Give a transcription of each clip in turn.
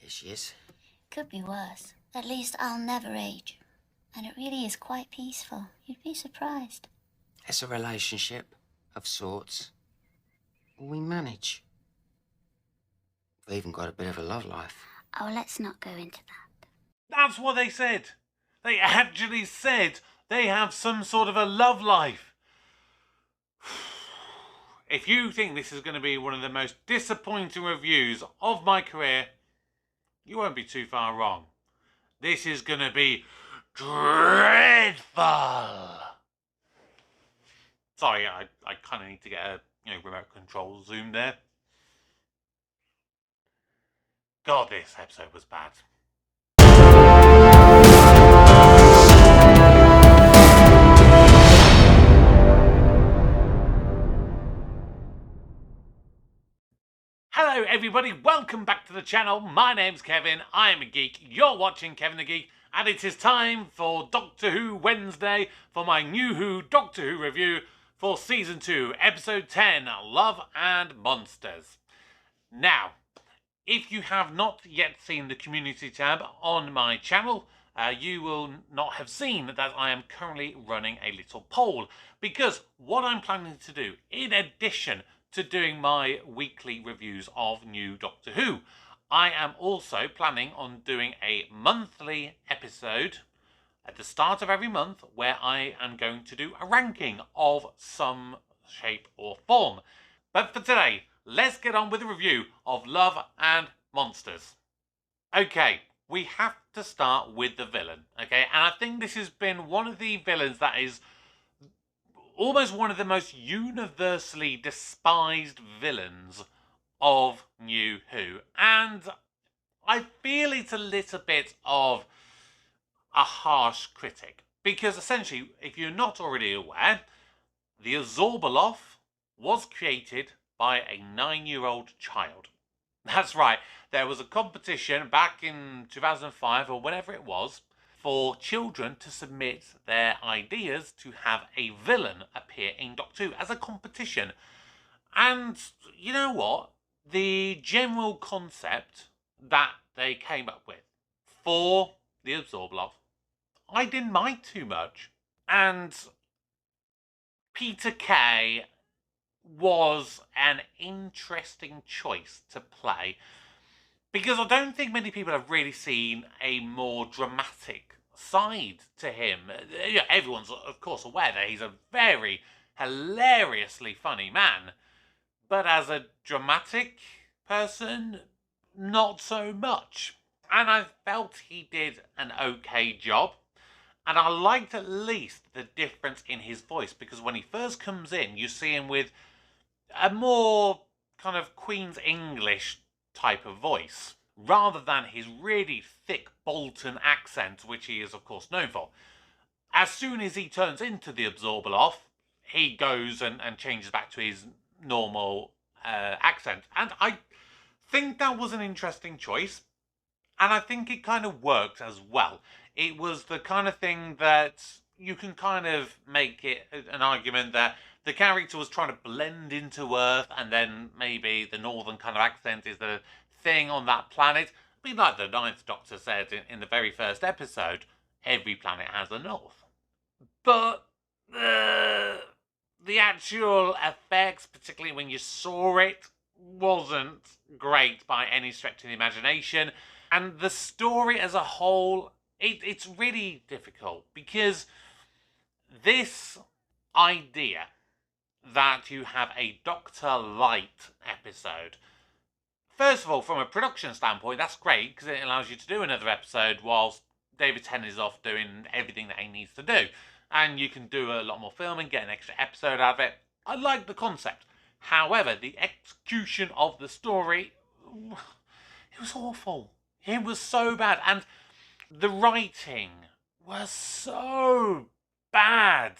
Here she is. Could be worse. At least I'll never age. And it really is quite peaceful. You'd be surprised. It's a relationship of sorts. We manage. We've even got a bit of a love life. Oh, let's not go into that. That's what they said. They actually said they have some sort of a love life. If you think this is going to be one of the most disappointing reviews of my career, you won't be too far wrong. This is going to be dreadful. Sorry, I kind of need to get a remote control zoom there. God, this episode was bad. Hello everybody, welcome back to the channel. My name's Kevin, I am a geek, you're watching Kevin the Geek, and it is time for Doctor Who Wednesday for my New Who Doctor Who review for Season 2, Episode 10, Love and Monsters. Now, if you have not yet seen the community tab on my channel, you will not have seen that I am currently running a little poll, because what I'm planning to do, in addition to doing my weekly reviews of new Doctor Who, I am also planning on doing a monthly episode at the start of every month where I am going to do a ranking of some shape or form. But for today, let's get on with the review of Love and Monsters. Okay, we have to start with the villain, okay? And I think this has been one of the villains that is almost one of the most universally despised villains of New Who. And I feel it's a little bit of a harsh critic. Because essentially, if you're not already aware, the Azorbalov was created by a 9-year-old child. That's right, there was a competition back in 2005 or whenever it was for children to submit their ideas to have a villain appear in Doctor Who as a competition. And you know what? The general concept that they came up with for the Azorbalov, I didn't mind too much. And Peter Kay was an interesting choice to play, because I don't think many people have really seen a more dramatic side to him. Everyone's, of course, aware that he's a very hilariously funny man, but as a dramatic person, not so much. And I felt he did an okay job. And I liked at least the difference in his voice, because when he first comes in, you see him with a more kind of Queen's English type of voice, rather than his really thick Bolton accent, which he is of course known for. As soon as he turns into the Azorbalov, he goes and changes back to his normal accent. And I think that was an interesting choice. And I think it kind of worked as well. It was the kind of thing that you can kind of make it an argument that the character was trying to blend into Earth, and then maybe the northern kind of accent is the thing on that planet. I mean, like the Ninth Doctor said in the very first episode, every planet has a north. But the actual effects, particularly when you saw it, wasn't great by any stretch of the imagination. And the story as a whole, it's really difficult, because this idea that you have a Doctor Light episode, first of all, from a production standpoint, that's great, because it allows you to do another episode whilst David Tennant is off doing everything that he needs to do. And you can do a lot more filming, get an extra episode out of it. I like the concept. However, the execution of the story, it was awful. It was so bad. And the writing was so bad.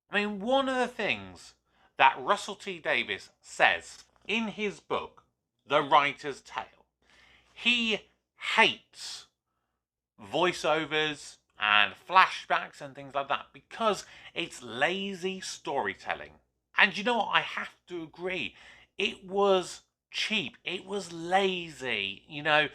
I mean, one of the things that Russell T Davies says in his book, The Writer's Tale, he hates voiceovers and flashbacks and things like that because it's lazy storytelling. And you know what? I have to agree. It was cheap. It was lazy. You know,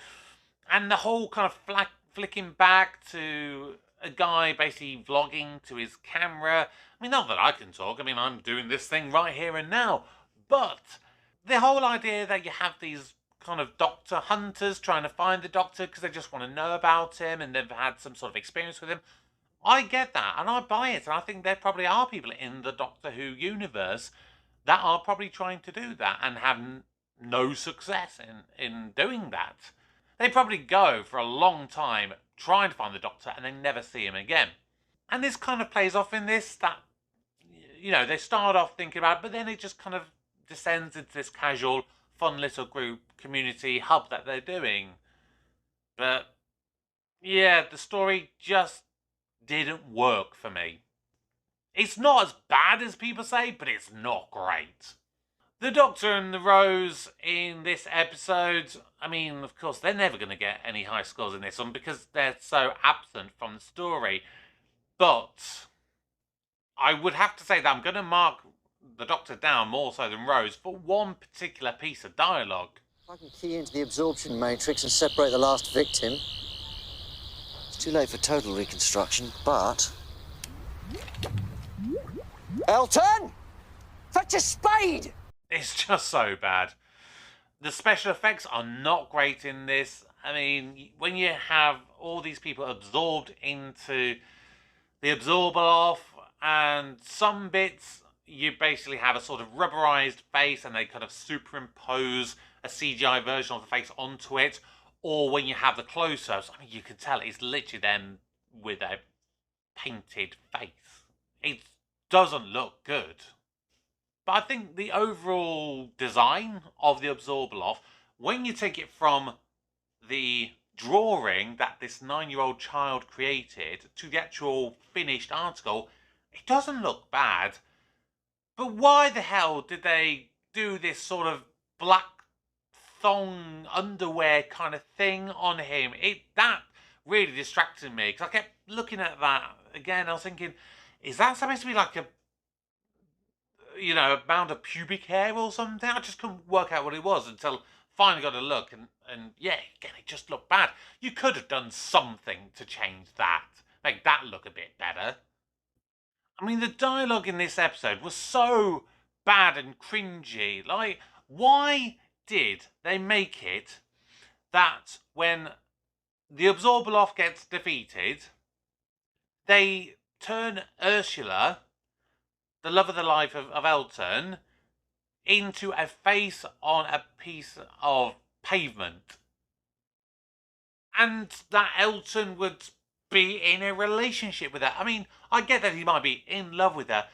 And the whole kind of flicking back to a guy basically vlogging to his camera. I mean, not that I can talk. I mean, I'm doing this thing right here and now. But the whole idea that you have these kind of doctor hunters trying to find the doctor because they just want to know about him and they've had some sort of experience with him. I get that and I buy it. And I think there probably are people in the Doctor Who universe that are probably trying to do that and have no success in doing that. They probably go for a long time trying to find the Doctor and they never see him again. And this kind of plays off in this, that, you know, they start off thinking about it, but then it just kind of descends into this casual, fun little group, community hub that they're doing. But, yeah, the story just didn't work for me. It's not as bad as people say, but it's not great. The Doctor and the Rose in this episode, I mean, of course, they're never going to get any high scores in this one because they're so absent from the story. But I would have to say that I'm going to mark the Doctor down more so than Rose for one particular piece of dialogue. I can key into the absorption matrix and separate the last victim. It's too late for total reconstruction, but... Elton! Fetch a spade! It's just so bad. The special effects are not great in this. I mean, when you have all these people absorbed into the Absorber and some bits you basically have a sort of rubberized face and they kind of superimpose a CGI version of the face onto it, or when you have the close-ups, I mean, you can tell it's literally them with a painted face. It doesn't look good. But I think the overall design of the Absorber, when you take it from the drawing that this 9-year-old child created to the actual finished article, it doesn't look bad. But why the hell did they do this sort of black thong underwear kind of thing on him? That really distracted me because I kept looking at that again. I was thinking, is that supposed to be like a mound of pubic hair or something? I just couldn't work out what it was until finally got a look and yeah, again, it just looked bad. You could have done something to change that, make that look a bit better. I mean, the dialogue in this episode was so bad and cringy. Like, why did they make it that when the Absorbaloff gets defeated, they turn Ursula, the love of the life of Elton, into a face on a piece of pavement? And that Elton would be in a relationship with her. I mean, I get that he might be in love with her,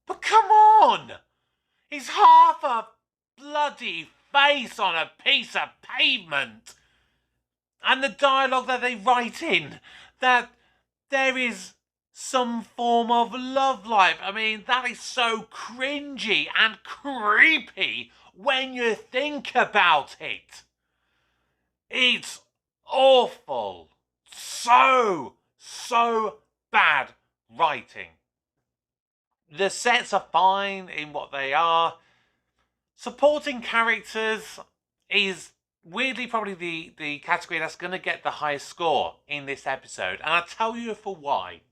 but come on! He's half a bloody face on a piece of pavement. And the dialogue that they write in, that there is some form of love life. I mean, that is so cringy and creepy when you think about it. It's awful. So bad writing. The sets are fine in what they are. Supporting characters is weirdly probably the category that's going to get the highest score in this episode. And I'll tell you for why.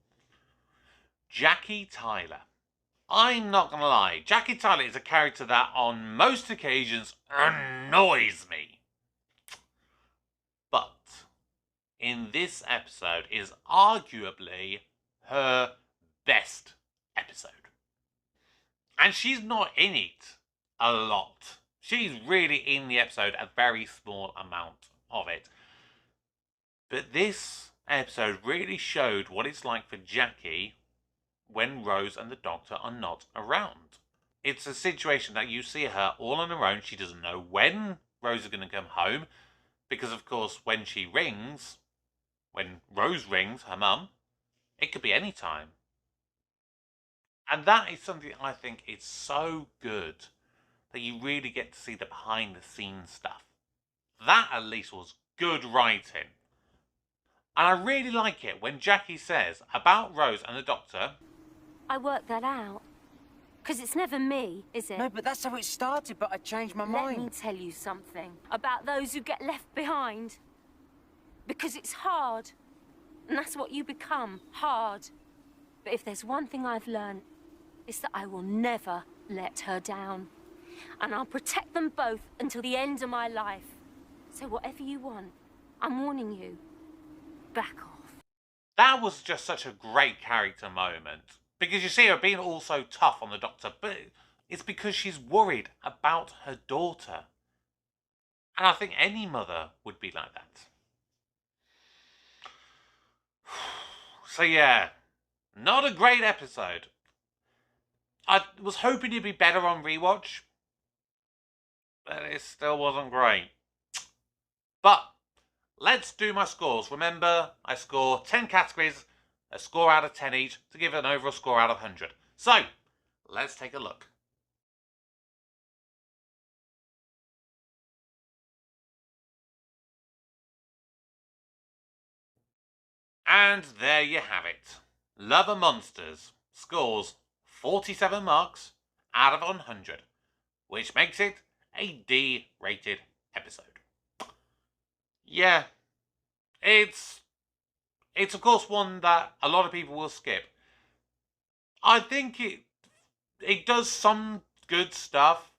Jackie Tyler. I'm not going to lie. Jackie Tyler is a character that on most occasions annoys me. But in this episode is arguably her best episode. And she's not in it a lot. She's really in the episode a very small amount of it. But this episode really showed what it's like for Jackie when Rose and the Doctor are not around. It's a situation that you see her all on her own. She doesn't know when Rose is going to come home. Because, of course, when Rose rings, her mum, it could be any time. And that is something I think is so good that you really get to see the behind-the-scenes stuff. That, at least, was good writing. And I really like it when Jackie says about Rose and the Doctor, I worked that out. Because it's never me, is it? No, but that's how it started, but I changed my Let mind. me tell you something about those who get left behind. Because it's hard. And that's what you become, hard. But if there's one thing I've learned, it's that I will never let her down. And I'll protect them both until the end of my life. So whatever you want, I'm warning you, back off. That was just such a great character moment. Because you see her being all so tough on the Doctor, but it's because she's worried about her daughter. And I think any mother would be like that. So yeah, not a great episode. I was hoping it'd be better on rewatch, but it still wasn't great. But let's do my scores. Remember, I score 10 categories, a score out of 10 each, to give an overall score out of 100. So, let's take a look. And there you have it. Love and Monsters scores 47 marks out of 100, which makes it a D-rated episode. Yeah, it's of course one that a lot of people will skip. I think it does some good stuff.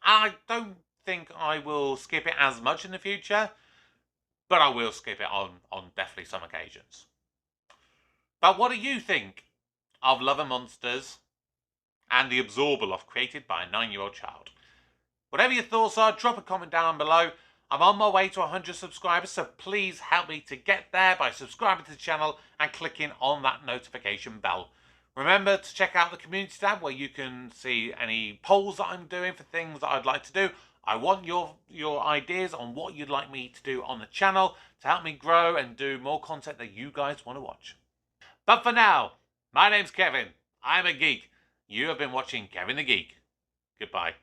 I don't think I will skip it as much in the future, but I will skip it on definitely some occasions. But what do you think of Love and Monsters and the Absorbaloff created by a 9-year-old child? Whatever your thoughts are, drop a comment down below. I'm on my way to 100 subscribers, so please help me to get there by subscribing to the channel and clicking on that notification bell. Remember to check out the community tab where you can see any polls that I'm doing for things that I'd like to do. I want your ideas on what you'd like me to do on the channel to help me grow and do more content that you guys want to watch. But for now, my name's Kevin. I'm a geek. You have been watching Kevin the Geek. Goodbye.